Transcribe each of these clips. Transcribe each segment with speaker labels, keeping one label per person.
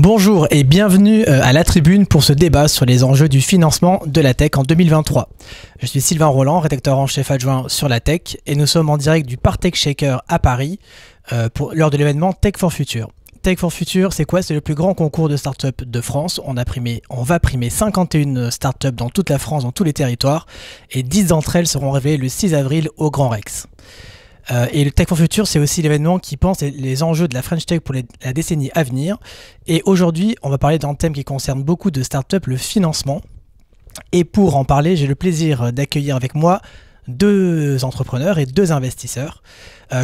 Speaker 1: Bonjour et bienvenue à la tribune pour ce débat sur les enjeux du financement de la tech en 2023. Je suis Sylvain Roland, rédacteur en chef adjoint sur la tech et nous sommes en direct du Partech Shaker à Paris lors de l'événement Tech for Future. Tech for Future, c'est quoi? C'est le plus grand concours de start-up de France. On va primer 51 start-up dans toute la France, dans tous les territoires et 10 d'entre elles seront révélées le 6 avril au Grand Rex. Et le Tech for Future, c'est aussi l'événement qui pense les enjeux de la French Tech pour la décennie à venir. Et aujourd'hui, on va parler d'un thème qui concerne beaucoup de startups, le financement. Et pour en parler, j'ai le plaisir d'accueillir avec moi deux entrepreneurs et deux investisseurs.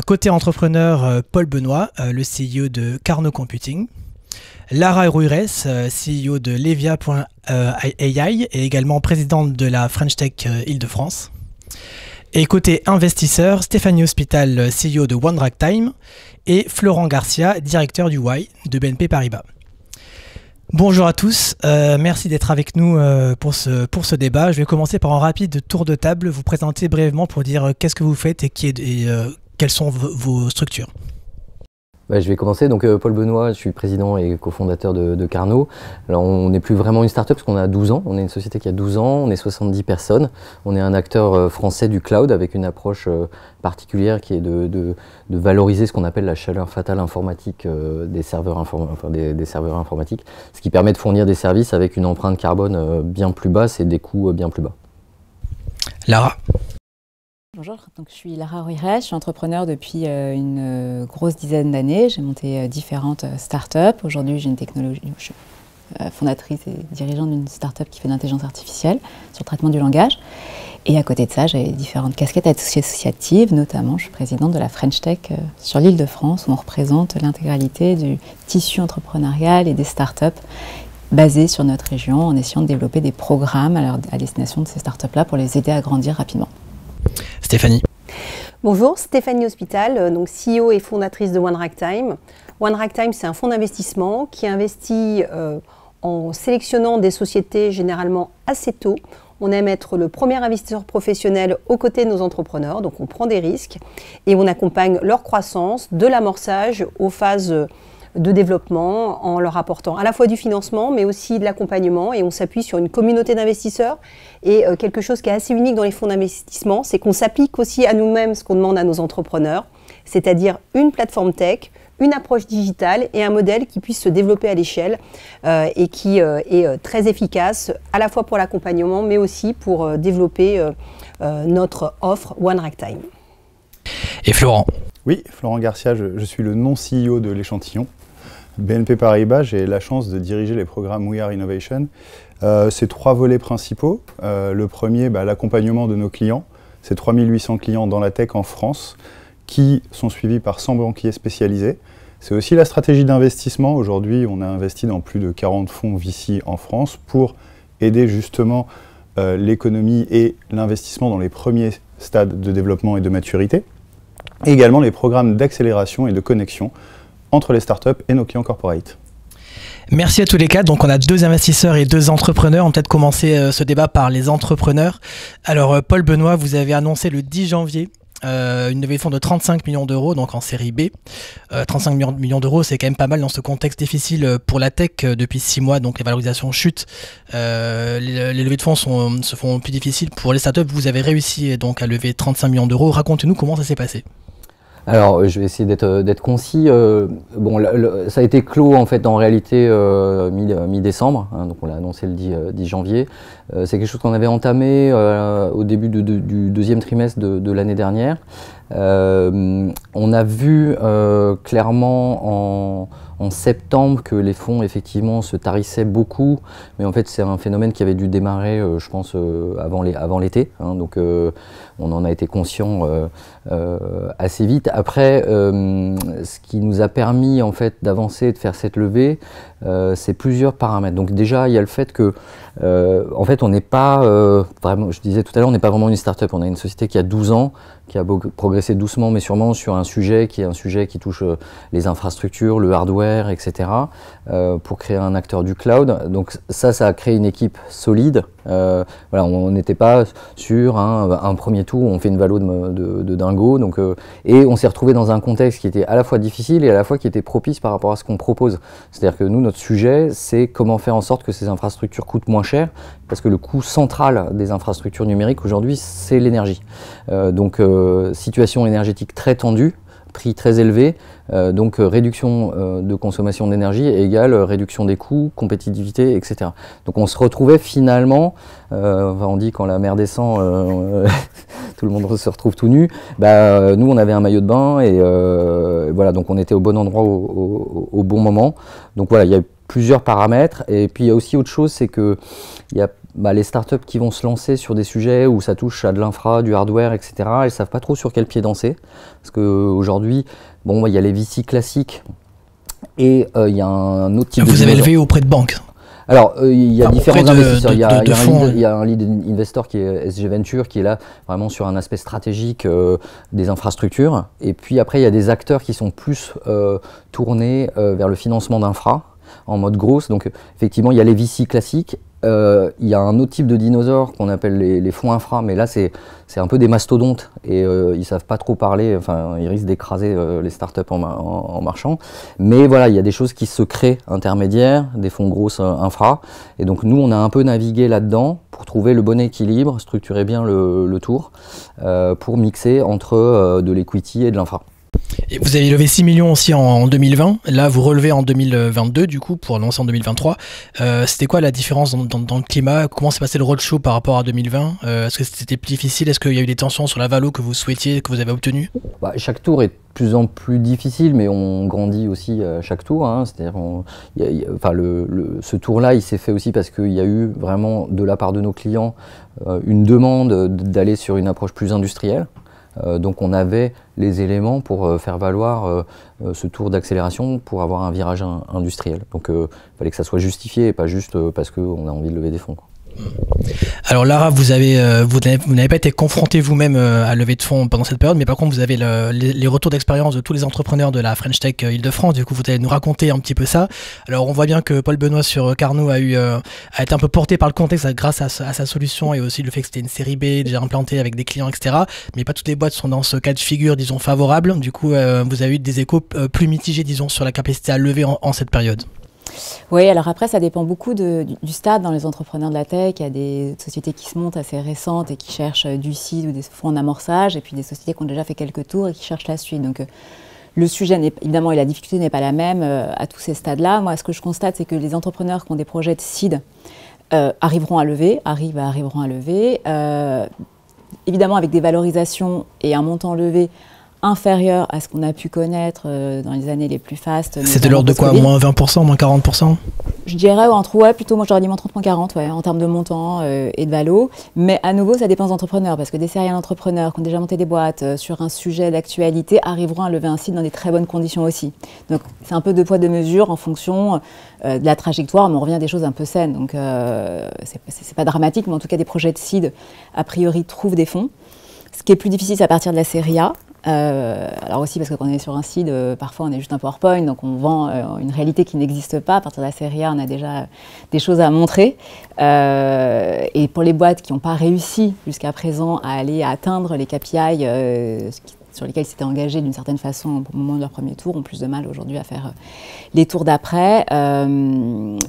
Speaker 1: Côté entrepreneur, Paul Benoît, le CEO de Carnot Computing. Lara Ruires, CEO de Levia.ai et également présidente de la French Tech Île-de-France. Et côté investisseur, Stéphanie Hospital, CEO de OneRagTime, et Florent Garcia, directeur du Y de BNP Paribas. Bonjour à tous, merci d'être avec nous pour ce débat. Je vais commencer par un rapide tour de table, vous présenter brièvement pour dire qu'est-ce que vous faites et quelles sont vos structures.
Speaker 2: Je vais commencer. Donc Paul Benoît, je suis président et cofondateur de Carnot. Alors on n'est plus vraiment une start-up parce qu'on a 12 ans. On est une société qui a 12 ans, on est 70 personnes. On est un acteur français du cloud avec une approche particulière qui est de valoriser ce qu'on appelle la chaleur fatale informatique des serveurs informatiques, ce qui permet de fournir des services avec une empreinte carbone bien plus basse et des coûts bien plus bas.
Speaker 1: Lara.
Speaker 3: Bonjour, donc je suis Lara Ruires, je suis entrepreneur depuis une grosse dizaine d'années. J'ai monté différentes startups. Aujourd'hui, j'ai une technologie, je suis fondatrice et dirigeante d'une startup qui fait de l'intelligence artificielle sur le traitement du langage. Et à côté de ça, j'ai différentes casquettes associatives, notamment je suis présidente de la French Tech sur l'Île-de-France, où on représente l'intégralité du tissu entrepreneurial et des startups basées sur notre région, en essayant de développer des programmes à destination de ces startups-là pour les aider à grandir rapidement.
Speaker 1: Stéphanie.
Speaker 4: Bonjour, Stéphanie Hospital, donc CEO et fondatrice de OneRagTime. OneRagTime, c'est un fonds d'investissement qui investit en sélectionnant des sociétés généralement assez tôt. On aime être le premier investisseur professionnel aux côtés de nos entrepreneurs, donc on prend des risques et on accompagne leur croissance de l'amorçage aux phases de développement en leur apportant à la fois du financement mais aussi de l'accompagnement, et on s'appuie sur une communauté d'investisseurs. Et quelque chose qui est assez unique dans les fonds d'investissement, c'est qu'on s'applique aussi à nous-mêmes ce qu'on demande à nos entrepreneurs, c'est-à-dire une plateforme tech, une approche digitale et un modèle qui puisse se développer à l'échelle et qui est très efficace à la fois pour l'accompagnement mais aussi pour développer notre offre OneRagTime.
Speaker 1: Et Florent.
Speaker 5: Oui, Florent Garcia, je suis le non-CEO de l'échantillon. BNP Paribas, j'ai la chance de diriger les programmes We Are Innovation. C'est trois volets principaux. Le premier, l'accompagnement de nos clients. C'est 3800 clients dans la tech en France qui sont suivis par 100 banquiers spécialisés. C'est aussi la stratégie d'investissement. Aujourd'hui, on a investi dans plus de 40 fonds VC en France pour aider justement l'économie et l'investissement dans les premiers stades de développement et de maturité. Et également les programmes d'accélération et de connexion entre les startups et nos clients corporate.
Speaker 1: Merci à tous les quatre. Donc on a deux investisseurs et deux entrepreneurs. On va peut-être commencer ce débat par les entrepreneurs. Alors Paul Benoît, vous avez annoncé le 10 janvier une levée de fonds de 35 millions d'euros, donc en série B. 35 millions d'euros, c'est quand même pas mal dans ce contexte difficile pour la tech depuis 6 mois, donc les valorisations chutent. Les levées de fonds se font plus difficiles pour les startups. Vous avez réussi donc à lever 35 millions d'euros. Racontez-nous comment ça s'est passé.
Speaker 2: Alors, je vais essayer d'être concis. Ça a été clos en fait en réalité mi-décembre, hein, donc on l'a annoncé le 10 janvier. C'est quelque chose qu'on avait entamé au début du deuxième trimestre de l'année dernière. On a vu clairement en septembre que les fonds effectivement se tarissaient beaucoup, mais en fait c'est un phénomène qui avait dû démarrer je pense avant l'été, hein, donc on en a été conscient assez vite. Après ce qui nous a permis en fait d'avancer, de faire cette levée, c'est plusieurs paramètres. Donc déjà il y a le fait que en fait on n'est pas vraiment, je disais tout à l'heure, on n'est pas vraiment une start-up, on a une société qui a 12 ans, qui a progressé doucement mais sûrement sur un sujet qui touche les infrastructures, le hardware, etc. Pour créer un acteur du cloud. Donc ça a créé une équipe solide Voilà, on n'était pas sur un premier tour où on fait une valo de dingo. Donc, et on s'est retrouvé dans un contexte qui était à la fois difficile et à la fois qui était propice par rapport à ce qu'on propose. C'est-à-dire que nous, notre sujet, c'est comment faire en sorte que ces infrastructures coûtent moins cher, parce que le coût central des infrastructures numériques aujourd'hui, c'est l'énergie. Donc, situation énergétique très tendue, prix très élevé, donc réduction de consommation d'énergie égale réduction des coûts, compétitivité, etc. Donc on se retrouvait finalement, on dit quand la mer descend, tout le monde se retrouve tout nu. Nous on avait un maillot de bain et voilà, donc on était au bon endroit au bon moment. Donc voilà, il y a plusieurs paramètres et puis il y a aussi autre chose, c'est que il y a les startups qui vont se lancer sur des sujets où ça touche à de l'infra, du hardware, etc., elles ne savent pas trop sur quel pied danser. Parce qu'aujourd'hui, il y a les VC classiques et il y a un autre type de...
Speaker 1: Vous avez levé auprès de banques?
Speaker 2: Alors, il y a différents investisseurs. Il y a un lead investor qui est SG Venture, qui est là vraiment sur un aspect stratégique des infrastructures. Et puis après, il y a des acteurs qui sont plus tournés vers le financement d'infra, en mode grosse. Donc effectivement, il y a les VC classiques. Il y a un autre type de dinosaures qu'on appelle les fonds infra, mais là c'est un peu des mastodontes et ils ne savent pas trop parler, enfin ils risquent d'écraser les startups en marchant. Mais voilà, il y a des choses qui se créent intermédiaires, des fonds grosses infra, et donc nous on a un peu navigué là-dedans pour trouver le bon équilibre, structurer bien le tour pour mixer entre de l'equity et de l'infra.
Speaker 1: Et vous avez levé 6 millions aussi en 2020, là vous relevez en 2022 du coup pour lancer en 2023. C'était quoi la différence dans le climat? Comment s'est passé le roadshow par rapport à 2020? Est-ce que c'était plus difficile? Est-ce qu'il y a eu des tensions sur la valo que vous souhaitiez, que vous avez obtenu?
Speaker 2: Chaque tour est de plus en plus difficile, mais on grandit aussi à chaque tour. C'est-à-dire, ce tour-là, il s'est fait aussi parce qu'il y a eu vraiment de la part de nos clients une demande d'aller sur une approche plus industrielle. Donc on avait les éléments pour faire valoir ce tour d'accélération pour avoir un virage industriel. Donc il fallait que ça soit justifié et pas juste parce qu'on a envie de lever des fonds.
Speaker 1: Alors Lara, vous n'avez pas été confronté vous-même à lever de fonds pendant cette période, mais par contre vous avez les retours d'expérience de tous les entrepreneurs de la French Tech Île-de-France. Du coup, vous allez nous raconter un petit peu ça. Alors on voit bien que Paul Benoît sur Carnot a été un peu porté par le contexte grâce à sa solution et aussi le fait que c'était une série B déjà implantée avec des clients, etc. Mais pas toutes les boîtes sont dans ce cas de figure, disons, favorable. Du coup, vous avez eu des échos plus mitigés, disons, sur la capacité à lever en cette période.
Speaker 3: Oui, alors après, ça dépend beaucoup du stade dans les entrepreneurs de la tech. Il y a des sociétés qui se montent assez récentes et qui cherchent du seed ou des fonds d'amorçage, et puis des sociétés qui ont déjà fait quelques tours et qui cherchent la suite. Donc, le sujet, évidemment, et la difficulté n'est pas la même à tous ces stades-là. Moi, ce que je constate, c'est que les entrepreneurs qui ont des projets de seed arriveront à lever, arriveront à lever. Évidemment, avec des valorisations et un montant levé inférieur à ce qu'on a pu connaître dans les années les plus fastes.
Speaker 1: C'est de l'ordre de quoi? Moins 20%, moins 40%?
Speaker 3: Je dirais plutôt, moi j'aurais dit moins 30, moins 40, en termes de montant et de valo. Mais à nouveau, ça dépend des entrepreneurs, parce que des serial entrepreneurs qui ont déjà monté des boîtes sur un sujet d'actualité arriveront à lever un site dans des très bonnes conditions aussi. Donc c'est un peu deux poids, deux mesures en fonction de la trajectoire, mais on revient à des choses un peu saines. Donc c'est pas dramatique, mais en tout cas des projets de seed, a priori, trouvent des fonds. Ce qui est plus difficile, c'est à partir de la série A. Alors aussi parce que quand on est sur un seed, parfois on est juste un PowerPoint, donc on vend une réalité qui n'existe pas. À partir de la série A, on a déjà des choses à montrer. Et pour les boîtes qui n'ont pas réussi jusqu'à présent à aller atteindre les KPI sur lesquels ils s'étaient engagés d'une certaine façon au moment de leur premier tour, ont plus de mal aujourd'hui à faire les tours d'après.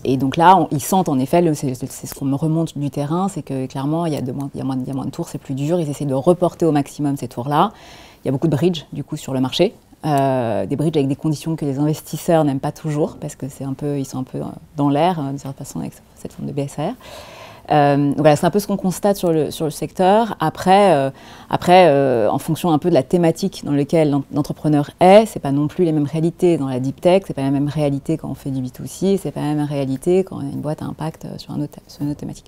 Speaker 3: Et donc là, ils sentent en effet, c'est ce qu'on me remonte du terrain, c'est que clairement, il y a moins de tours, c'est plus dur. Ils essaient de reporter au maximum ces tours-là. Il y a beaucoup de bridges du coup sur le marché, des bridges avec des conditions que les investisseurs n'aiment pas toujours parce que ils sont un peu dans l'air d'une certaine façon avec cette forme de BSR. Donc voilà, c'est un peu ce qu'on constate sur le secteur. Après, en fonction un peu de la thématique dans laquelle l'entrepreneur est, c'est pas non plus les mêmes réalités dans la deep tech, c'est pas la même réalité quand on fait du B2C, c'est pas la même réalité quand on a une boîte à impact sur une autre thématique.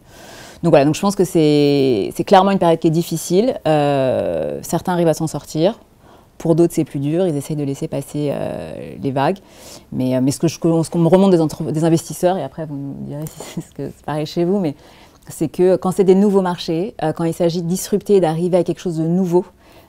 Speaker 3: Donc voilà, donc je pense que c'est clairement une période qui est difficile. Certains arrivent à s'en sortir. Pour d'autres, c'est plus dur. Ils essayent de laisser passer les vagues. Mais ce qu'on me remonte des investisseurs, et après vous me direz si c'est pareil chez vous, mais c'est que quand c'est des nouveaux marchés, quand il s'agit de disrupter, d'arriver à quelque chose de nouveau,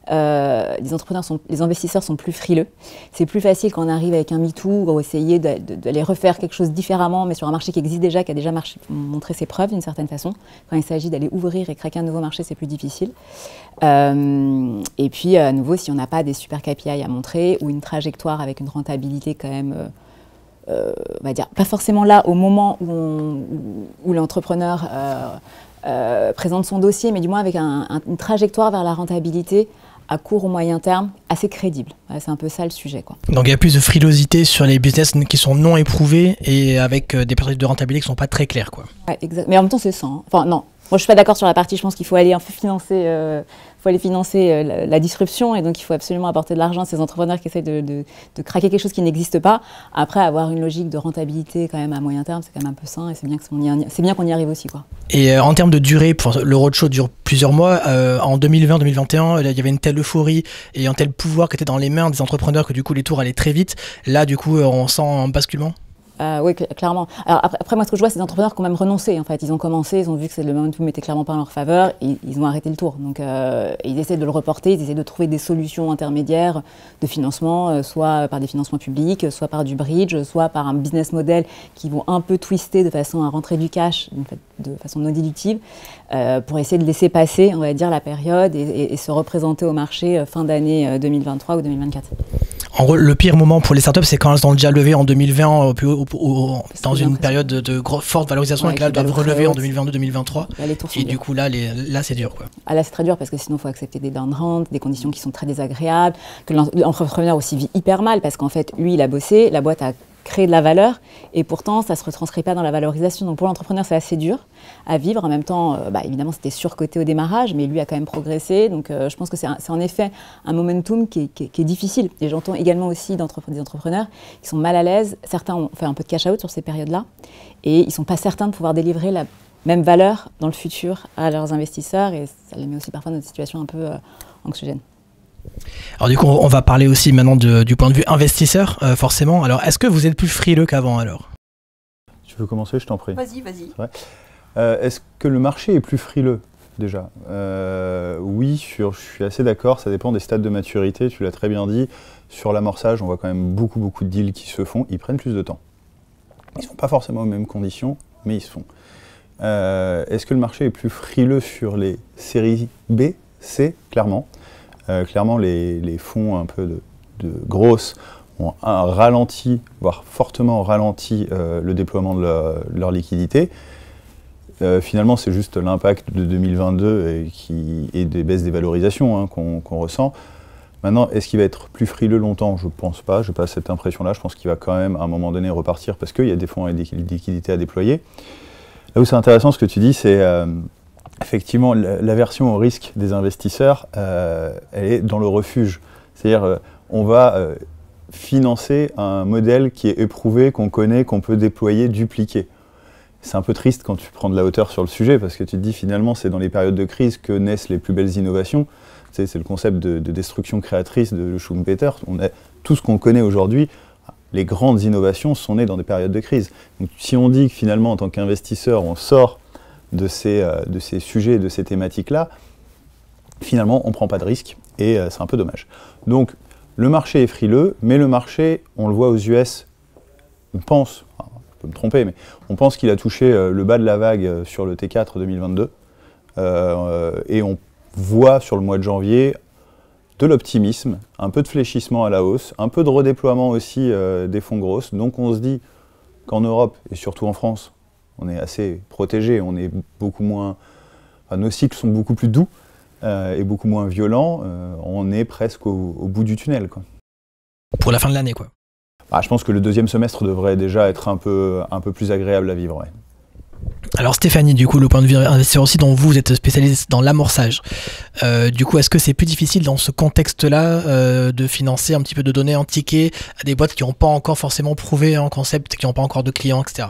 Speaker 3: les investisseurs sont plus frileux. C'est plus facile quand on arrive avec un MeToo ou essayer d'aller refaire quelque chose différemment, mais sur un marché qui existe déjà, qui a déjà montré ses preuves d'une certaine façon. Quand il s'agit d'aller ouvrir et craquer un nouveau marché, c'est plus difficile. Et puis, à nouveau, si on n'a pas des super KPI à montrer ou une trajectoire avec une rentabilité quand même, on va dire, pas forcément là au moment où l'entrepreneur présente son dossier, mais du moins avec une trajectoire vers la rentabilité à court ou moyen terme, assez crédible. C'est un peu ça le sujet, quoi.
Speaker 1: Donc il y a plus de frilosité sur les business qui sont non éprouvés et avec des perspectives de rentabilité qui ne sont pas très claires, quoi.
Speaker 3: Ouais, exact. Mais en même temps, c'est ça. Hein. Enfin, non. Moi, je suis pas d'accord sur la partie. Je pense qu'il faut aller un peu financer, la disruption, et donc il faut absolument apporter de l'argent à ces entrepreneurs qui essaient de craquer quelque chose qui n'existe pas. Après, avoir une logique de rentabilité quand même à moyen terme, c'est quand même un peu sain, et c'est bien qu'on y arrive aussi, quoi.
Speaker 1: Et en termes de durée, le roadshow dure plusieurs mois. En 2020-2021, il y avait une telle euphorie et un tel pouvoir qui était dans les mains des entrepreneurs que du coup les tours allaient très vite. Là, du coup, on sent un basculement.
Speaker 3: Oui, clairement. Alors après, moi, ce que je vois, c'est des entrepreneurs qui ont même renoncé. En fait, ils ont commencé, ils ont vu que le momentum était clairement pas en leur faveur, et ils ont arrêté le tour. Donc, ils essaient de le reporter, ils essaient de trouver des solutions intermédiaires de financement, soit par des financements publics, soit par du bridge, soit par un business model qui vont un peu twister de façon à rentrer du cash, de façon non dilutive, pour essayer de laisser passer, on va dire, la période et se représenter au marché fin d'année 2023 ou 2024.
Speaker 1: En gros, le pire moment pour les startups, c'est quand elles ont déjà levé en 2020 dans une période de forte valorisation, et que là, elles doivent relever en 2022-2023. Et du coup, là, c'est dur, quoi.
Speaker 3: Ah, là, c'est très dur parce que sinon, il faut accepter des down rounds, des conditions qui sont très désagréables, que l'entrepreneur aussi vit hyper mal parce qu'en fait, lui, il a bossé, la boîte a créé de la valeur, et pourtant, ça ne se retranscrit pas dans la valorisation. Donc, pour l'entrepreneur, c'est assez dur à vivre. En même temps, évidemment, c'était surcoté au démarrage, mais lui a quand même progressé. Donc, je pense que c'est en effet un momentum qui est difficile. Et j'entends également aussi des entrepreneurs qui sont mal à l'aise. Certains ont fait un peu de cash out sur ces périodes-là, et ils ne sont pas certains de pouvoir délivrer la même valeur dans le futur à leurs investisseurs, et ça les met aussi parfois dans des situations un peu anxiogènes.
Speaker 1: Alors du coup, on va parler aussi maintenant du point de vue investisseur, forcément. Alors, est-ce que vous êtes plus frileux qu'avant, alors ?
Speaker 5: Tu veux commencer, je t'en prie.
Speaker 4: Vas-y.
Speaker 5: Est-ce que le marché est plus frileux, déjà ? Oui, je suis assez d'accord, ça dépend des stades de maturité, tu l'as très bien dit. Sur l'amorçage, on voit quand même beaucoup de deals qui se font, ils prennent plus de temps. Ils ne sont pas forcément aux mêmes conditions, mais ils se font. Est-ce que le marché est plus frileux sur les séries B, C ? Clairement. Clairement, les fonds un peu de grosses ont ralenti, voire fortement ralenti le déploiement de leur liquidité. Finalement, c'est juste l'impact de 2022 et des baisses des valorisations qu'on ressent. Maintenant, est-ce qu'il va être plus frileux longtemps ? Je ne pense pas, je n'ai pas cette impression-là. Je pense qu'il va quand même, à un moment donné, repartir parce qu'il y a des fonds avec des liquidités à déployer. Là où c'est intéressant, ce que tu dis, c'est effectivement l'aversion au risque des investisseurs, elle est dans le refuge. C'est-à-dire, on va financer un modèle qui est éprouvé, qu'on connaît, qu'on peut déployer, dupliquer. C'est un peu triste quand tu prends de la hauteur sur le sujet, parce que tu te dis finalement c'est dans les périodes de crise que naissent les plus belles innovations. C'est le concept de destruction créatrice de Schumpeter. Tout ce qu'on connaît aujourd'hui, les grandes innovations sont nées dans des périodes de crise. Donc, si on dit que finalement en tant qu'investisseur on sort de ces sujets, de ces thématiques-là, finalement on ne prend pas de risque, et c'est un peu dommage. Donc le marché est frileux, mais le marché, on le voit aux US, on pense, je peux me tromper, mais on pense qu'il a touché le bas de la vague sur le T4 2022, et on voit sur le mois de janvier de l'optimisme, un peu de fléchissement à la hausse, un peu de redéploiement aussi des fonds grosses. Donc on se dit qu'en Europe, et surtout en France, on est assez protégé, on est beaucoup moins, nos cycles sont beaucoup plus doux et beaucoup moins violents, on est presque au bout du tunnel, quoi.
Speaker 1: Pour la fin de l'année, quoi.
Speaker 5: Je pense que le deuxième semestre devrait déjà être un peu plus agréable à vivre, ouais.
Speaker 1: Alors Stéphanie, du coup, le point de vue investisseur aussi, dont vous êtes spécialiste dans l'amorçage. Du coup, est-ce que c'est plus difficile dans ce contexte-là de financer un petit peu, de donner un ticket à des boîtes qui n'ont pas encore forcément prouvé un concept, qui n'ont pas encore de clients, etc.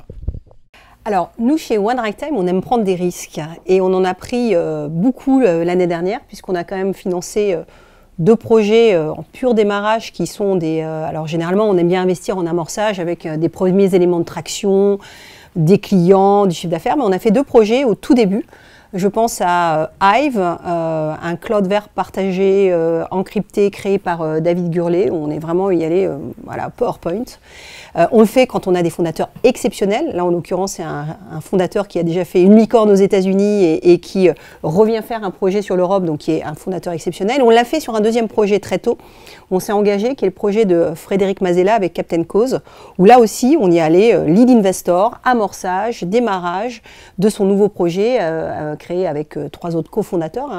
Speaker 4: Alors, nous, chez One Ragtime, on aime prendre des risques. Et on en a pris beaucoup l'année dernière, puisqu'on a quand même financé 2 projets en pur démarrage qui sont des... alors, généralement, on aime bien investir en amorçage avec des premiers éléments de traction, des clients, du chiffre d'affaires, mais on a fait 2 projets au tout début. Je pense à Hive, un cloud vert partagé, encrypté, créé par David Gurley, où on est vraiment y allé, voilà, PowerPoint. On le fait quand on a des fondateurs exceptionnels. Là, en l'occurrence, c'est un fondateur qui a déjà fait une licorne aux États-Unis et qui revient faire un projet sur l'Europe, donc qui est un fondateur exceptionnel. On l'a fait sur un deuxième projet très tôt. On s'est engagé, qui est le projet de Frédéric Mazella avec Captain Cause, où là aussi, on y est allé lead investor, amorçage, démarrage de son nouveau projet créé avec 3 autres cofondateurs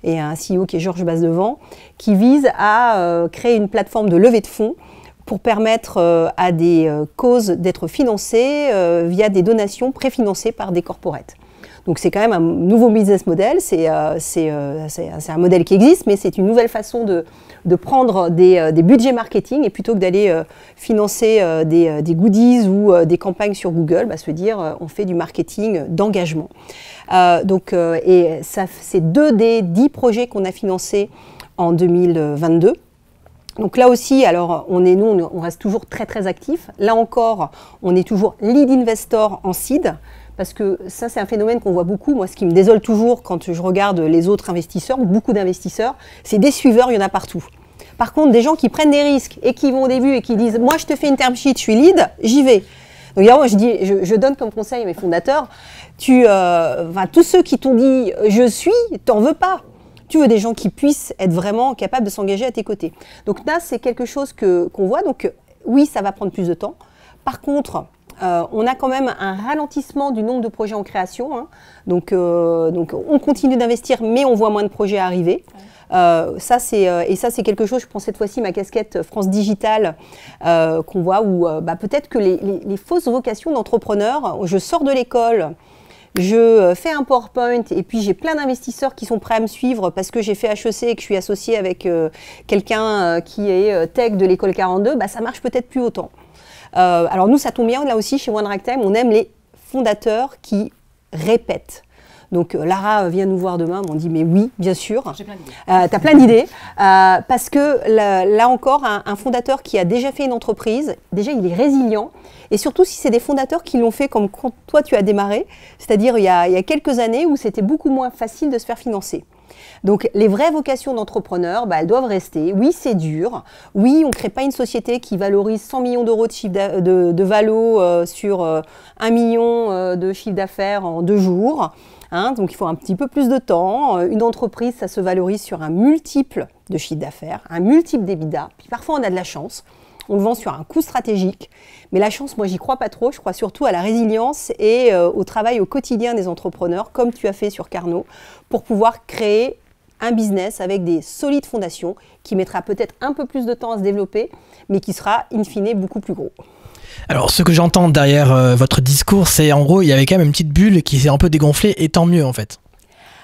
Speaker 4: et un CEO qui est Georges Basedevant, qui vise à créer une plateforme de levée de fonds pour permettre à des causes d'être financées via des donations préfinancées par des corporates. Donc c'est quand même un nouveau business model, c'est un modèle qui existe, mais c'est une nouvelle façon de prendre des budgets marketing et plutôt que d'aller financer des goodies ou des campagnes sur Google, se dire on fait du marketing d'engagement. Et c'est 2 des 10 projets qu'on a financés en 2022. Donc là aussi, alors on reste toujours très très actifs. Là encore, on est toujours lead investor en seed, parce que ça c'est un phénomène qu'on voit beaucoup. Moi, ce qui me désole toujours quand je regarde les autres investisseurs, ou beaucoup d'investisseurs, c'est des suiveurs, il y en a partout. Par contre, des gens qui prennent des risques et qui vont au début et qui disent « moi je te fais une term sheet, je suis lead, j'y vais ». Donc moi je donne comme conseil à mes fondateurs, tous ceux qui t'ont dit « je suis », t'en veux pas. Tu veux des gens qui puissent être vraiment capables de s'engager à tes côtés. Donc là, c'est quelque chose qu'on voit. Donc oui, ça va prendre plus de temps. Par contre, on a quand même un ralentissement du nombre de projets en création. Donc on continue d'investir, mais on voit moins de projets arriver. Ça c'est quelque chose, je prends cette fois-ci ma casquette France Digital qu'on voit, où peut-être que les fausses vocations d'entrepreneurs, je sors de l'école, je fais un PowerPoint et puis j'ai plein d'investisseurs qui sont prêts à me suivre parce que j'ai fait HEC et que je suis associée avec quelqu'un qui est tech de l'école 42, ça marche peut-être plus autant. Alors nous, ça tombe bien, là aussi chez One Ragtime, on aime les fondateurs qui répètent. Donc Lara vient nous voir demain, on dit mais oui, bien sûr.
Speaker 3: J'ai plein d'idées.
Speaker 4: Tu as plein d'idées. Parce que là encore, un fondateur qui a déjà fait une entreprise, déjà il est résilient. Et surtout si c'est des fondateurs qui l'ont fait comme quand toi tu as démarré, c'est-à-dire il y a quelques années où c'était beaucoup moins facile de se faire financer. Donc les vraies vocations d'entrepreneurs, elles doivent rester. Oui, c'est dur. Oui, on ne crée pas une société qui valorise 100 millions d'euros de chiffre de valo sur 1 million de chiffre d'affaires en 2 jours. Donc il faut un petit peu plus de temps. Une entreprise, ça se valorise sur un multiple de chiffre d'affaires, un multiple d'EBITDA. Puis parfois on a de la chance. On le vend sur un coût stratégique. Mais la chance, moi, j'y crois pas trop. Je crois surtout à la résilience et au travail au quotidien des entrepreneurs, comme tu as fait sur Carnot, pour pouvoir créer un business avec des solides fondations qui mettra peut-être un peu plus de temps à se développer, mais qui sera, in fine, beaucoup plus gros.
Speaker 1: Alors, ce que j'entends derrière votre discours, c'est en gros, il y avait quand même une petite bulle qui s'est un peu dégonflée, et tant mieux, en fait.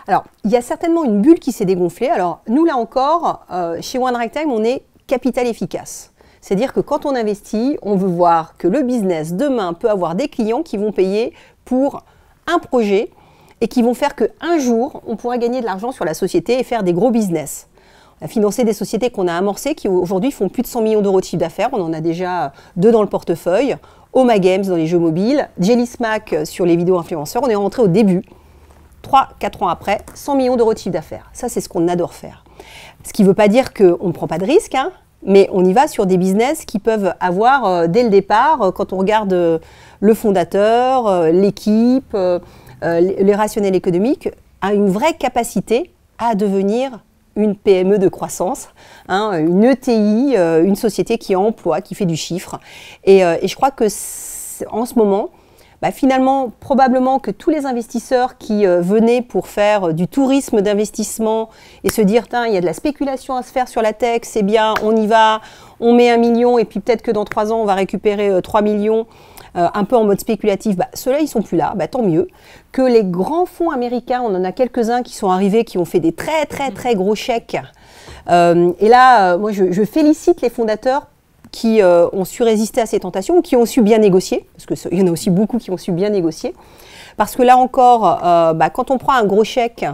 Speaker 4: Alors, il y a certainement une bulle qui s'est dégonflée. Alors, nous, là encore, chez One Ragtime, on est capital efficace. C'est-à-dire que quand on investit, on veut voir que le business, demain, peut avoir des clients qui vont payer pour un projet et qui vont faire qu'un jour, on pourra gagner de l'argent sur la société et faire des gros business. On a financé des sociétés qu'on a amorcées qui aujourd'hui font plus de 100 millions d'euros de chiffre d'affaires. On en a déjà 2 dans le portefeuille. Oma Games dans les jeux mobiles, Jelly Smack sur les vidéos influenceurs. On est rentré au début, 3-4 ans après, 100 millions d'euros de chiffre d'affaires. Ça, c'est ce qu'on adore faire. Ce qui ne veut pas dire qu'on ne prend pas de risque, mais on y va sur des business qui peuvent avoir, dès le départ, quand on regarde le fondateur, l'équipe, les rationnels économiques, a une vraie capacité à devenir une PME de croissance, une ETI, une société qui emploie, qui fait du chiffre. Et je crois que en ce moment, finalement, probablement que tous les investisseurs qui venaient pour faire du tourisme d'investissement et se dire, il y a de la spéculation à se faire sur la tech, c'est bien, on y va, on met 1 million et puis peut-être que dans 3 ans, on va récupérer 3 millions, un peu en mode spéculatif, ceux-là, ils sont plus là, tant mieux. Que les grands fonds américains, on en a quelques-uns qui sont arrivés, qui ont fait des très, très, très gros chèques. Et là, moi, je félicite les fondateurs qui ont su résister à ces tentations, qui ont su bien négocier, parce qu'il y en a aussi beaucoup qui ont su bien négocier. Parce que là encore, quand on prend un gros chèque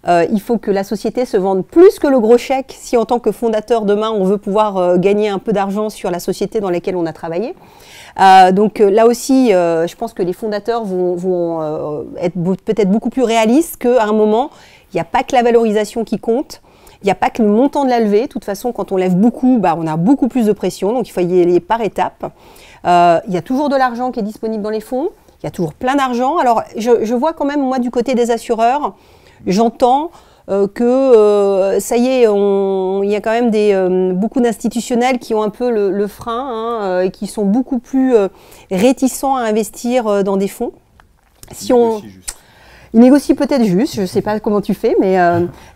Speaker 4: il faut que la société se vende plus que le gros chèque si en tant que fondateur demain on veut pouvoir gagner un peu d'argent sur la société dans laquelle on a travaillé. Donc là aussi, je pense que les fondateurs vont être peut-être beaucoup plus réalistes qu'à un moment, il n'y a pas que la valorisation qui compte. Il n'y a pas que le montant de la levée. De toute façon, quand on lève beaucoup, on a beaucoup plus de pression. Donc, il faut y aller par étapes. Il y a toujours de l'argent qui est disponible dans les fonds. Il y a toujours plein d'argent. Alors, je vois quand même, moi, du côté des assureurs, j'entends que ça y est, il y a quand même beaucoup d'institutionnels qui ont un peu le frein et qui sont beaucoup plus réticents à investir dans des fonds. Ils négocient peut-être juste, je ne sais pas comment tu fais, mais...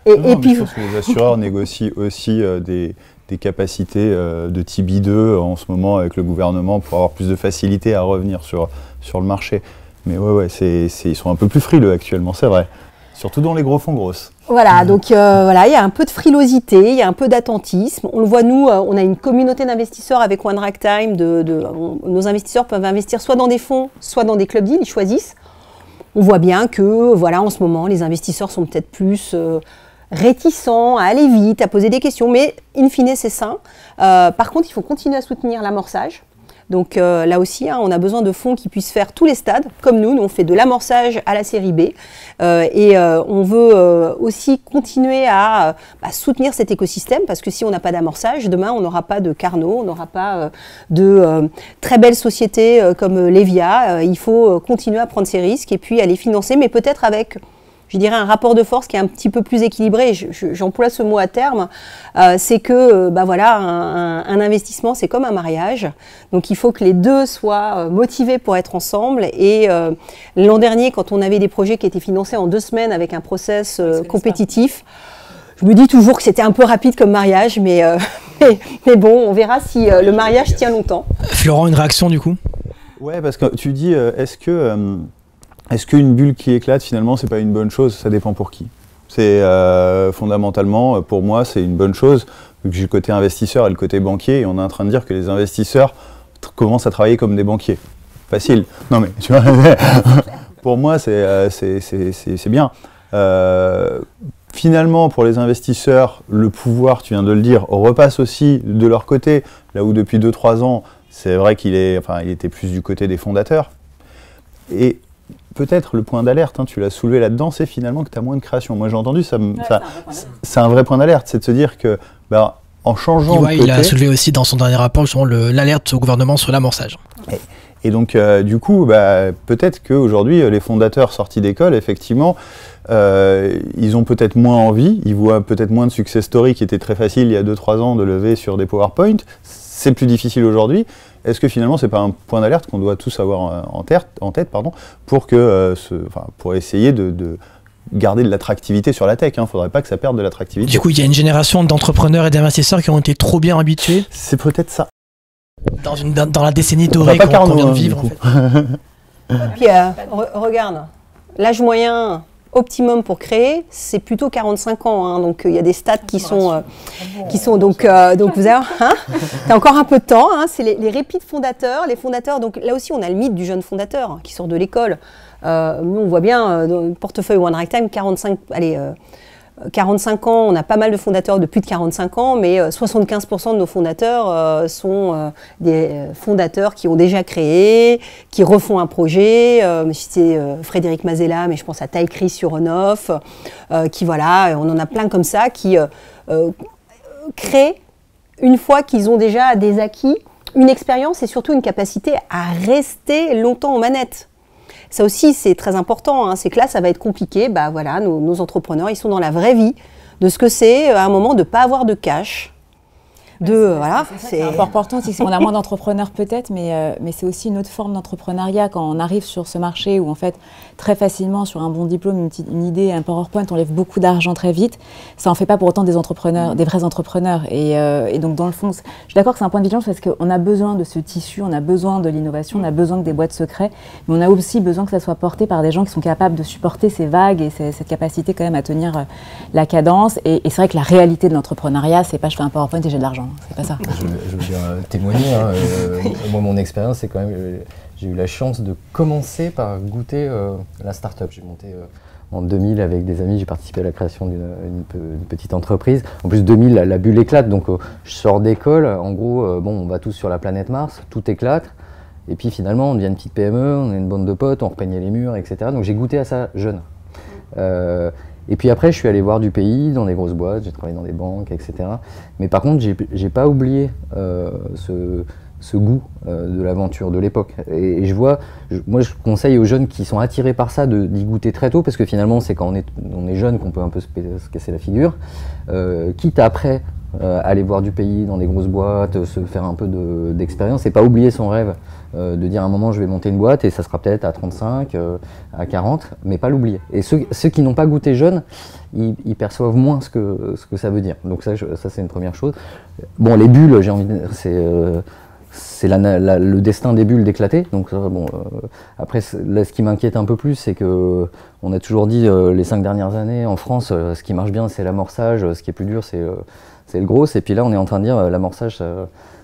Speaker 5: puis, je pense que les assureurs négocient aussi des capacités de TB2 en ce moment avec le gouvernement pour avoir plus de facilité à revenir sur le marché. Mais ouais, ils sont un peu plus frileux actuellement, c'est vrai. Surtout dans les gros fonds grosses.
Speaker 4: Voilà, donc voilà, il y a un peu de frilosité, il y a un peu d'attentisme. On le voit, nous, on a une communauté d'investisseurs avec One Ragtime. Nos investisseurs peuvent investir soit dans des fonds, soit dans des club deals, ils choisissent. On voit bien que, voilà, en ce moment, les investisseurs sont peut-être plus réticents à aller vite, à poser des questions, mais in fine, c'est sain. Par contre, il faut continuer à soutenir l'amorçage. Donc là aussi, on a besoin de fonds qui puissent faire tous les stades, comme nous. Nous, on fait de l'amorçage à la série B. On veut aussi continuer à soutenir cet écosystème, parce que si on n'a pas d'amorçage, demain, on n'aura pas de Carnot, on n'aura pas de très belles sociétés comme Levia. Il faut continuer à prendre ces risques et puis à les financer, mais peut-être avec... je dirais un rapport de force qui est un petit peu plus équilibré, j'emploie ce mot à terme, c'est que voilà, un investissement c'est comme un mariage, donc il faut que les deux soient motivés pour être ensemble et l'an dernier quand on avait des projets qui étaient financés en 2 semaines avec un process compétitif, je me dis toujours que c'était un peu rapide comme mariage, mais bon, on verra si le mariage tient longtemps.
Speaker 1: Florent, une réaction du coup?
Speaker 5: Ouais, parce que tu dis, est-ce qu'une bulle qui éclate, finalement, c'est pas une bonne chose? Ça dépend pour qui. C'est fondamentalement, pour moi, c'est une bonne chose. Vu que j'ai le côté investisseur et le côté banquier, et on est en train de dire que les investisseurs commencent à travailler comme des banquiers. Facile. Non mais, tu vois, pour moi, c'est bien. Finalement, pour les investisseurs, le pouvoir, tu viens de le dire, repasse aussi de leur côté. Là où depuis 2-3 ans, c'est vrai qu'il était plus du côté des fondateurs. Et peut-être le point d'alerte, tu l'as soulevé là-dedans, c'est finalement que tu as moins de création. Moi j'ai entendu, c'est un vrai point d'alerte, c'est de se dire que en changeant de côté...
Speaker 1: Il a soulevé aussi dans son dernier rapport justement l'alerte au gouvernement sur l'amorçage.
Speaker 5: Et donc du coup, peut-être qu'aujourd'hui, les fondateurs sortis d'école, effectivement, ils ont peut-être moins envie, ils voient peut-être moins de success story qui étaient très faciles il y a 2-3 ans de lever sur des PowerPoint. C'est plus difficile aujourd'hui. Est-ce que finalement, c'est pas un point d'alerte qu'on doit tous avoir en tête, pour essayer de garder de l'attractivité sur la tech. Il ne faudrait pas que ça perde de l'attractivité.
Speaker 1: Du coup, il y a une génération d'entrepreneurs et d'investisseurs qui ont été trop bien habitués.
Speaker 5: C'est peut-être ça.
Speaker 1: Dans la décennie dorée qu'on vient de vivre. En fait.
Speaker 4: Puis, regarde, l'âge moyen optimum pour créer, c'est plutôt 45 ans. Donc, il y a des stats qui sont donc vous avez, t'as encore un peu de temps. C'est les rapides fondateurs. Les fondateurs, donc là aussi, on a le mythe du jeune fondateur qui sort de l'école. Nous, on voit bien dans le portefeuille One Ragtime, 45 ans, on a pas mal de fondateurs de plus de 45 ans, mais 75% de nos fondateurs sont des fondateurs qui ont déjà créé, qui refont un projet. C'est Frédéric Mazella, mais je pense à Ty Chris sur On-Off, qui voilà, on en a plein comme ça, qui créent une fois qu'ils ont déjà des acquis, une expérience et surtout une capacité à rester longtemps aux manettes. Ça aussi, c'est très important. C'est que là, ça va être compliqué. Voilà, nos entrepreneurs, ils sont dans la vraie vie de ce que c'est à un moment de ne pas avoir de cash.
Speaker 3: C'est important, c'est qu'on a moins d'entrepreneurs peut-être, mais c'est aussi une autre forme d'entrepreneuriat quand on arrive sur ce marché où en fait très facilement sur un bon diplôme, une idée, un PowerPoint, on lève beaucoup d'argent très vite. Ça en fait pas pour autant des entrepreneurs, des vrais entrepreneurs. Et donc dans le fond, je suis d'accord que c'est un point de vigilance parce qu'on a besoin de ce tissu, on a besoin de l'innovation, on a besoin que des boîtes secrets, mais on a aussi besoin que ça soit porté par des gens qui sont capables de supporter ces vagues et cette capacité quand même à tenir la cadence. Et c'est vrai que la réalité de l'entrepreneuriat, c'est pas je fais un PowerPoint et j'ai de l'argent. C'est pas ça.
Speaker 2: Je veux bien témoigner. Moi, mon expérience, c'est quand même... j'ai eu la chance de commencer par goûter la start-up. J'ai monté en 2000, avec des amis, j'ai participé à la création d'une petite entreprise. En plus, 2000, la bulle éclate, donc je sors d'école. En gros, bon, on va tous sur la planète Mars, tout éclate. Et puis finalement, on devient une petite PME, on est une bande de potes, on repeignait les murs, etc. Donc j'ai goûté à ça jeune. Et puis après, je suis allé voir du pays, dans des grosses boîtes, j'ai travaillé dans des banques, etc. Mais par contre, j'ai pas oublié ce goût de l'aventure de l'époque. Et moi je conseille aux jeunes qui sont attirés par ça d'y goûter très tôt, parce que finalement c'est quand on est jeune qu'on peut un peu se casser la figure. Quitte à après aller voir du pays dans des grosses boîtes, se faire un peu d'expérience et pas oublier son rêve de dire à un moment je vais monter une boîte et ça sera peut-être à 35, à 40, mais pas l'oublier. Et ceux qui n'ont pas goûté jeune, ils perçoivent moins ce que ça veut dire. Donc ça c'est une première chose. Bon, les bulles, j'ai envie de dire, c'est le destin des bulles d'éclater. Donc bon, après, là, ce qui m'inquiète un peu plus, c'est que on a toujours dit les 5 dernières années en France, ce qui marche bien, c'est l'amorçage, ce qui est plus dur, c'est le gros. Et puis là, on est en train de dire l'amorçage,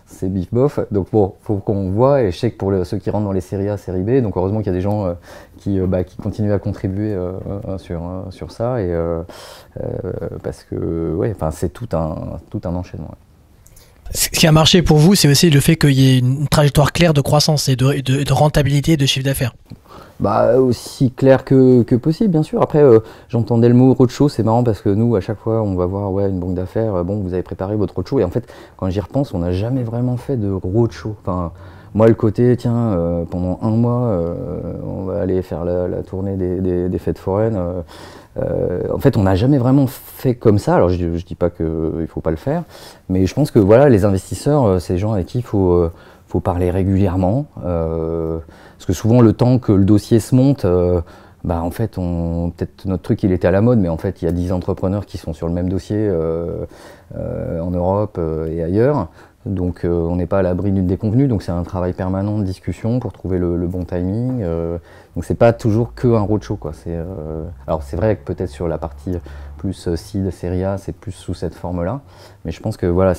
Speaker 2: c'est bif bof. Donc bon, faut qu'on voit. Et je sais que pour ceux qui rentrent dans les séries A, séries B, donc heureusement qu'il y a des gens qui continuent à contribuer sur ça. Et parce que ouais, enfin, c'est tout un enchaînement. Ouais.
Speaker 1: Ce qui a marché pour vous, c'est aussi le fait qu'il y ait une trajectoire claire de croissance et de rentabilité et de chiffre d'affaires.
Speaker 2: Bah, aussi clair que possible, bien sûr. Après, j'entendais le mot roadshow, c'est marrant parce que nous, à chaque fois, on va voir une banque d'affaires, bon, vous avez préparé votre roadshow. Et en fait, quand j'y repense, on n'a jamais vraiment fait de roadshow. Enfin, moi, le côté, tiens, pendant 1 mois, on va aller faire la tournée des fêtes foraines. En fait, on n'a jamais vraiment fait comme ça. Alors, je dis pas qu'il ne faut pas le faire, mais je pense que voilà, les investisseurs, c'est des gens avec qui il faut parler régulièrement. Parce que souvent, le temps que le dossier se monte, en fait, peut-être notre truc, il était à la mode, mais en fait, il y a 10 entrepreneurs qui sont sur le même dossier en Europe et ailleurs. Donc on n'est pas à l'abri d'une déconvenue, donc c'est un travail permanent de discussion pour trouver le bon timing. Donc c'est pas toujours que un roadshow, quoi. Alors c'est vrai que peut-être sur la partie plus seed, série A, c'est plus sous cette forme-là, mais je pense que voilà,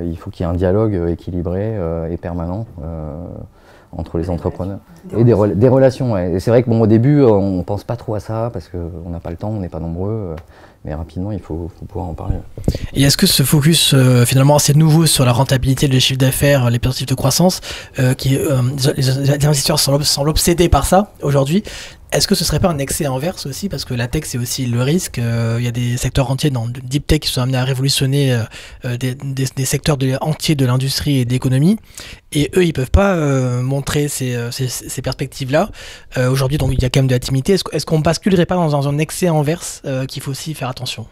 Speaker 2: il faut qu'il y ait un dialogue équilibré et permanent entre les entrepreneurs. Et des relations, ouais. Et c'est vrai que bon, au début, on pense pas trop à ça parce qu'on n'a pas le temps, on n'est pas nombreux. Mais rapidement, il faut pouvoir en parler.
Speaker 1: Et est-ce que ce focus finalement assez nouveau sur la rentabilité, le chiffre d'affaires, les perspectives de croissance, les investisseurs semblent obsédés par ça aujourd'hui, est-ce que ce ne serait pas un excès inverse aussi? Parce que la tech, c'est aussi le risque. Il y a des secteurs entiers dans le deep tech qui sont amenés à révolutionner des secteurs entiers de l'industrie et de l'économie. Et eux, ils ne peuvent pas montrer ces perspectives-là. Aujourd'hui, donc, il y a quand même de la timidité. Est-ce qu'on ne basculerait pas dans un excès inverse qu'il faut aussi faire attention?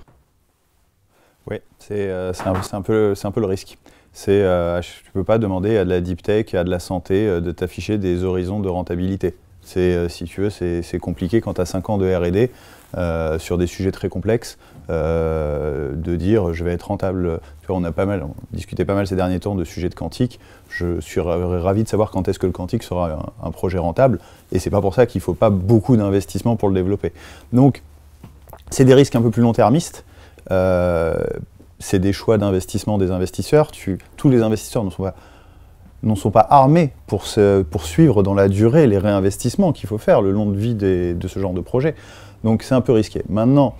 Speaker 5: Oui, c'est un peu le risque. Tu ne peux pas demander à de la deep tech, à de la santé, de t'afficher des horizons de rentabilité. Si tu veux, c'est compliqué quand tu as 5 ans de R&D sur des sujets très complexes, de dire je vais être rentable. Tu vois, on discutait pas mal ces derniers temps de sujets de quantique. Je suis ravi de savoir quand est-ce que le quantique sera un projet rentable, et c'est pas pour ça qu'il ne faut pas beaucoup d'investissement pour le développer. Donc, c'est des risques un peu plus long-termistes. C'est des choix d'investissement des investisseurs. Tous les investisseurs ne sont pas armés pour suivre dans la durée les réinvestissements qu'il faut faire le long de vie de ce genre de projet. Donc c'est un peu risqué. Maintenant,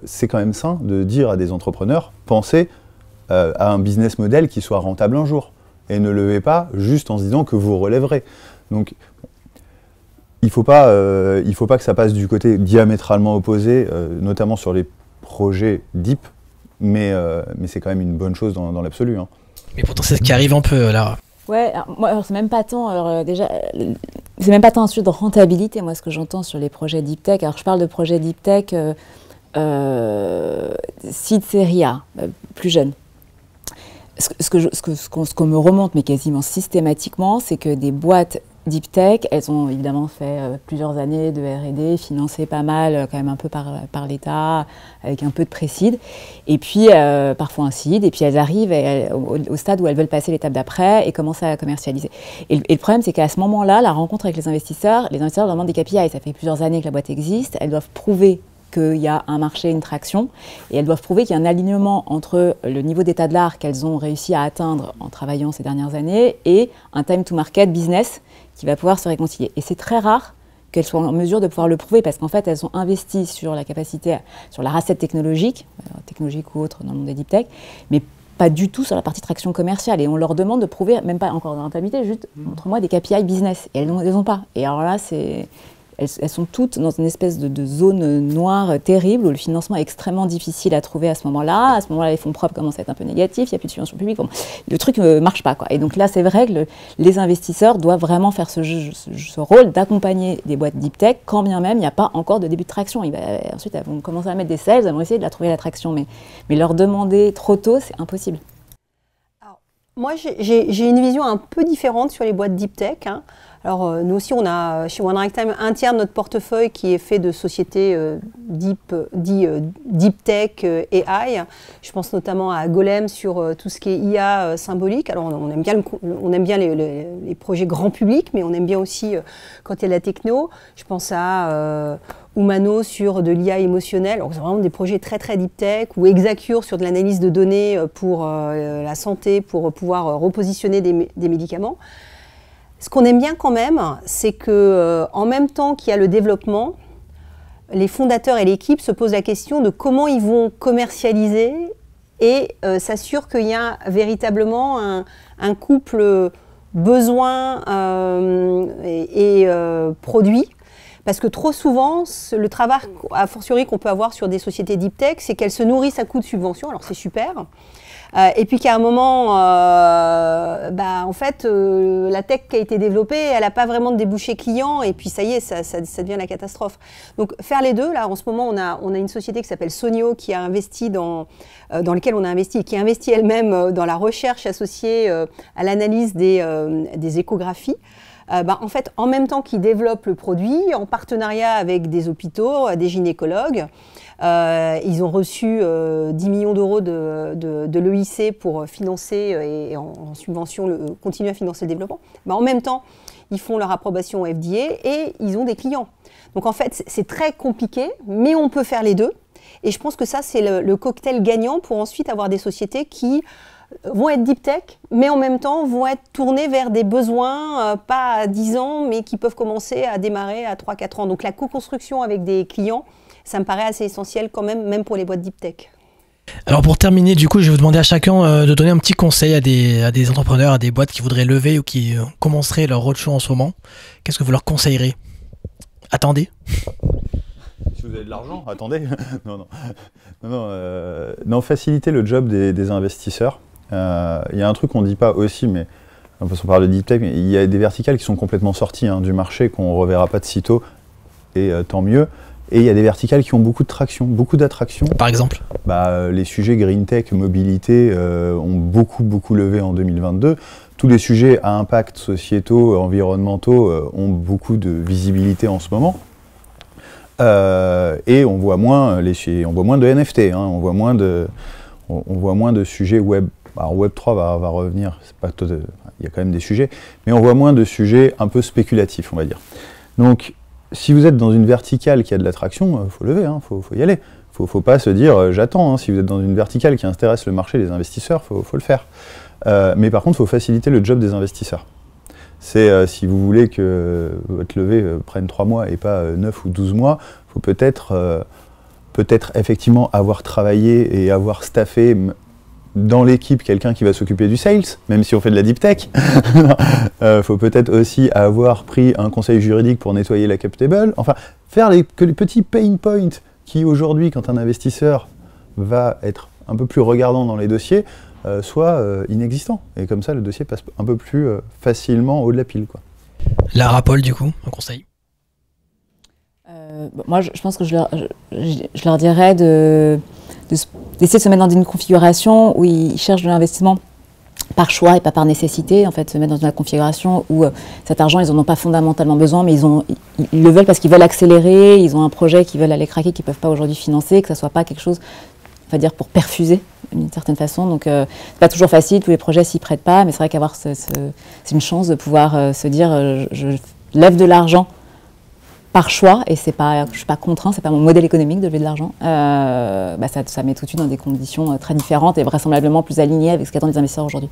Speaker 5: c'est quand même sain de dire à des entrepreneurs, pensez à un business model qui soit rentable un jour, et ne levez pas juste en se disant que vous relèverez. Donc il ne faut pas que ça passe du côté diamétralement opposé, notamment sur les projets deep, mais c'est quand même une bonne chose dans l'absolu. Hein.
Speaker 1: Mais pourtant c'est ce qui arrive un peu là.
Speaker 3: Ouais, alors c'est même pas tant, c'est même pas tant un sujet de rentabilité, moi, ce que j'entends sur les projets deep tech. Alors je parle de projets deep tech seed série A, plus jeune. Ce qu'on me remonte, mais quasiment systématiquement, c'est que des boîtes deep tech, elles ont évidemment fait plusieurs années de R&D, financées pas mal, quand même un peu par l'État, avec un peu de pré-seed, et puis parfois un seed, et puis elles arrivent au stade où elles veulent passer l'étape d'après et commencer à commercialiser. Et le problème, c'est qu'à ce moment-là, la rencontre avec les investisseurs leur demandent des KPI. Ça fait plusieurs années que la boîte existe, elles doivent prouver qu'il y a un marché, une traction, et elles doivent prouver qu'il y a un alignement entre le niveau d'état de l'art qu'elles ont réussi à atteindre en travaillant ces dernières années et un time to market business qui va pouvoir se réconcilier. Et c'est très rare qu'elles soient en mesure de pouvoir le prouver, parce qu'en fait, elles ont investi sur la capacité, sur la recette technologique ou autre dans le monde des deep tech, mais pas du tout sur la partie traction commerciale. Et on leur demande de prouver, même pas encore de rentabilité, juste montre-moi des KPI business. Et elles ne les ont pas. Et alors là, elles sont toutes dans une espèce de zone noire terrible où le financement est extrêmement difficile à trouver à ce moment-là. À ce moment-là, les fonds propres commencent à être un peu négatifs, il n'y a plus de subventions publiques. Bon, le truc ne marche pas, quoi. Et donc là, c'est vrai que les investisseurs doivent vraiment faire ce rôle d'accompagner des boîtes deep tech, quand bien même il n'y a pas encore de début de traction. Ensuite, elles vont commencer à mettre des sales, elles vont essayer de la trouver la traction. Mais leur demander trop tôt, c'est impossible.
Speaker 4: Alors, moi, j'ai une vision un peu différente sur les boîtes deep tech, hein. Alors, nous aussi, on a chez One Ragtime un tiers de notre portefeuille qui est fait de sociétés deep tech, AI. Je pense notamment à Golem sur tout ce qui est IA symbolique. Alors, on aime bien les projets grand public, mais on aime bien aussi quand il y a de la techno. Je pense à Humano sur de l'IA émotionnelle. C'est vraiment des projets très très deep tech, ou Exacure sur de l'analyse de données pour la santé, pour pouvoir repositionner des médicaments. Ce qu'on aime bien quand même, c'est qu'en même temps qu'il y a le développement, les fondateurs et l'équipe se posent la question de comment ils vont commercialiser et s'assurent qu'il y a véritablement un couple besoin et produit. Parce que trop souvent, le travail, a fortiori, qu'on peut avoir sur des sociétés deep tech, c'est qu'elles se nourrissent à coups de subventions. Alors c'est super. Et puis qu'à un moment, en fait, la tech qui a été développée, elle n'a pas vraiment de débouché client, et puis ça y est, ça devient la catastrophe. Donc faire les deux, là, en ce moment, on a une société qui s'appelle Sonio qui a investi dans lequel on a investi, et qui a investi elle-même dans la recherche associée à l'analyse des échographies. En fait, en même temps qu'ils développent le produit, en partenariat avec des hôpitaux, des gynécologues, ils ont reçu 10 millions d'euros de l'EIC pour financer et en subvention continuer à financer le développement. En même temps, ils font leur approbation au FDA et ils ont des clients. Donc en fait, c'est très compliqué, mais on peut faire les deux. Et je pense que ça, c'est le cocktail gagnant pour ensuite avoir des sociétés qui vont être deep tech, mais en même temps vont être tournées vers des besoins, pas à 10 ans, mais qui peuvent commencer à démarrer à 3-4 ans. Donc la co-construction avec des clients, ça me paraît assez essentiel quand même pour les boîtes deep tech.
Speaker 1: Alors pour terminer, du coup, je vais vous demander à chacun de donner un petit conseil à des entrepreneurs, à des boîtes qui voudraient lever ou qui commenceraient leur roadshow en ce moment. Qu'est-ce que vous leur conseillerez? Attendez.
Speaker 5: Si vous avez de l'argent, attendez. Non, faciliter le job des investisseurs. Il y a un truc qu'on ne dit pas aussi, mais parce qu'on parle de deep tech, mais il y a des verticales qui sont complètement sorties du marché, qu'on ne reverra pas de sitôt, et tant mieux. Et il y a des verticales qui ont beaucoup de traction, beaucoup d'attraction.
Speaker 1: Par exemple
Speaker 5: les sujets green tech, mobilité ont beaucoup levé en 2022. Tous les sujets à impact sociétaux, environnementaux ont beaucoup de visibilité en ce moment. Et on voit moins de NFT, on voit moins de sujets web. Alors Web 3 va revenir, il y a quand même des sujets, mais on voit moins de sujets un peu spéculatifs, on va dire. Donc, si vous êtes dans une verticale qui a de l'attraction, il faut lever, faut y aller. Faut pas se dire j'attends. Si vous êtes dans une verticale qui intéresse le marché des investisseurs, faut le faire. Mais par contre, il faut faciliter le job des investisseurs. C'est si vous voulez que votre levée prenne 3 mois et pas 9 ou 12 mois, il faut peut-être effectivement avoir travaillé et avoir staffé dans l'équipe quelqu'un qui va s'occuper du sales, même si on fait de la deep tech. Faut peut-être aussi avoir pris un conseil juridique pour nettoyer la cap table. Enfin, faire que les petits pain points qui aujourd'hui, quand un investisseur va être un peu plus regardant dans les dossiers, soit inexistant. Et comme ça, le dossier passe un peu plus facilement haut de la pile, quoi.
Speaker 1: Lara, Paul, du coup, un conseil?
Speaker 3: Moi, je pense que je leur dirais d'essayer de se mettre dans une configuration où ils cherchent de l'investissement par choix et pas par nécessité. En fait, se mettre dans une configuration où cet argent, ils n'en ont pas fondamentalement besoin, mais ils le veulent parce qu'ils veulent accélérer, ils ont un projet qu'ils veulent aller craquer, qu'ils ne peuvent pas aujourd'hui financer, que ça ne soit pas quelque chose, on va dire, pour perfuser d'une certaine façon. Donc, c'est pas toujours facile, tous les projets s'y prêtent pas, mais c'est vrai qu'avoir c'est une chance de pouvoir se dire je lève de l'argent par choix, et je ne suis pas contraint, c'est pas mon modèle économique de lever de l'argent, ça met tout de suite dans des conditions très différentes et vraisemblablement plus alignées avec ce qu'attendent les investisseurs aujourd'hui.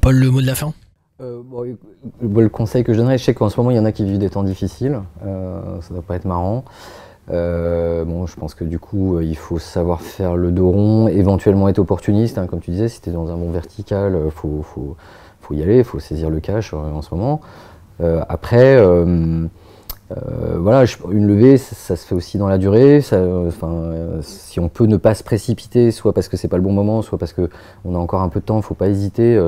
Speaker 1: Paul, le mot de la fin?
Speaker 2: Le conseil que je donnerais, je sais qu'en ce moment il y en a qui vivent des temps difficiles, ça doit pas être marrant. Je pense que du coup il faut savoir faire le dos rond, éventuellement être opportuniste, hein, comme tu disais, si tu es dans un bond vertical, faut y aller, il faut saisir le cash en ce moment. Après, une levée, ça se fait aussi dans la durée. Si on peut ne pas se précipiter, soit parce que c'est pas le bon moment, soit parce qu'on a encore un peu de temps, il ne faut pas hésiter.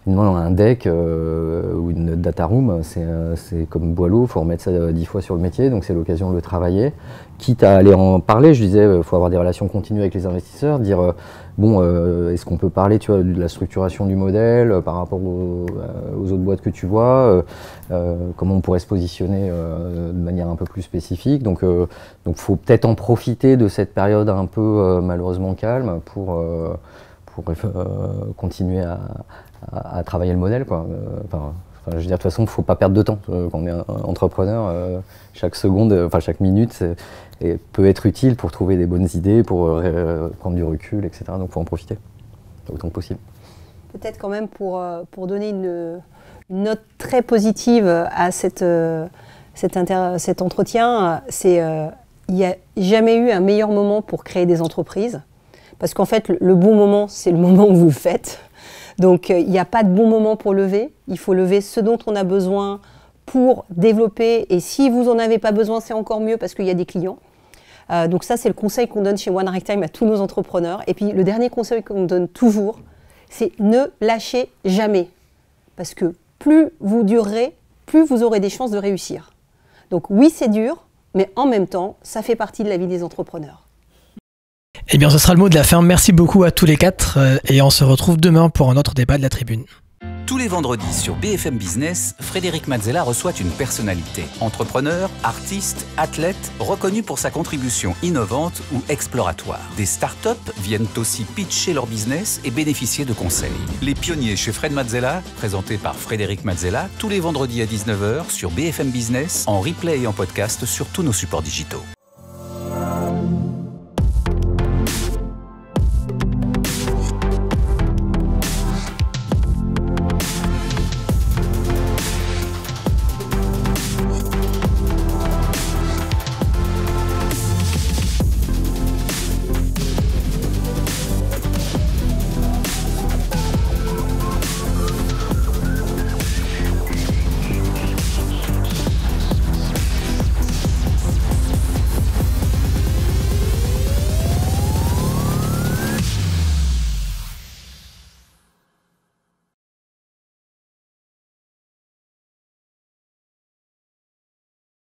Speaker 2: Finalement, un deck ou une data room, c'est comme Boileau, il faut remettre ça 10 fois sur le métier, donc c'est l'occasion de le travailler. Quitte à aller en parler, je disais, il faut avoir des relations continues avec les investisseurs, dire, est-ce qu'on peut parler, tu vois, de la structuration du modèle par rapport aux autres boîtes que tu vois, comment on pourrait se positionner de manière un peu plus spécifique. Donc faut peut-être en profiter de cette période un peu malheureusement calme pour continuer à travailler le modèle, quoi. Je veux dire, de toute façon, il ne faut pas perdre de temps. Quand on est entrepreneur, chaque seconde, chaque minute peut être utile pour trouver des bonnes idées, pour prendre du recul, etc. Donc il faut en profiter autant que possible.
Speaker 4: Peut-être quand même pour donner une note très positive à cet entretien, il n'y a jamais eu un meilleur moment pour créer des entreprises. Parce qu'en fait, le bon moment, c'est le moment où vous le faites. Donc, il n'y a pas de bon moment pour lever. Il faut lever ce dont on a besoin pour développer. Et si vous n'en avez pas besoin, c'est encore mieux parce qu'il y a des clients. Donc ça, c'est le conseil qu'on donne chez One Ragtime à tous nos entrepreneurs. Et puis, le dernier conseil qu'on donne toujours, c'est ne lâchez jamais. Parce que plus vous durerez, plus vous aurez des chances de réussir. Donc oui, c'est dur, mais en même temps, ça fait partie de la vie des entrepreneurs.
Speaker 1: Eh bien, ce sera le mot de la fin. Merci beaucoup à tous les quatre et on se retrouve demain pour un autre débat de la tribune.
Speaker 6: Tous les vendredis sur BFM Business, Frédéric Mazzella reçoit une personnalité. Entrepreneur, artiste, athlète, reconnu pour sa contribution innovante ou exploratoire. Des startups viennent aussi pitcher leur business et bénéficier de conseils. Les pionniers chez Fred Mazzella, présenté par Frédéric Mazzella, tous les vendredis à 19h sur BFM Business, en replay et en podcast sur tous nos supports digitaux.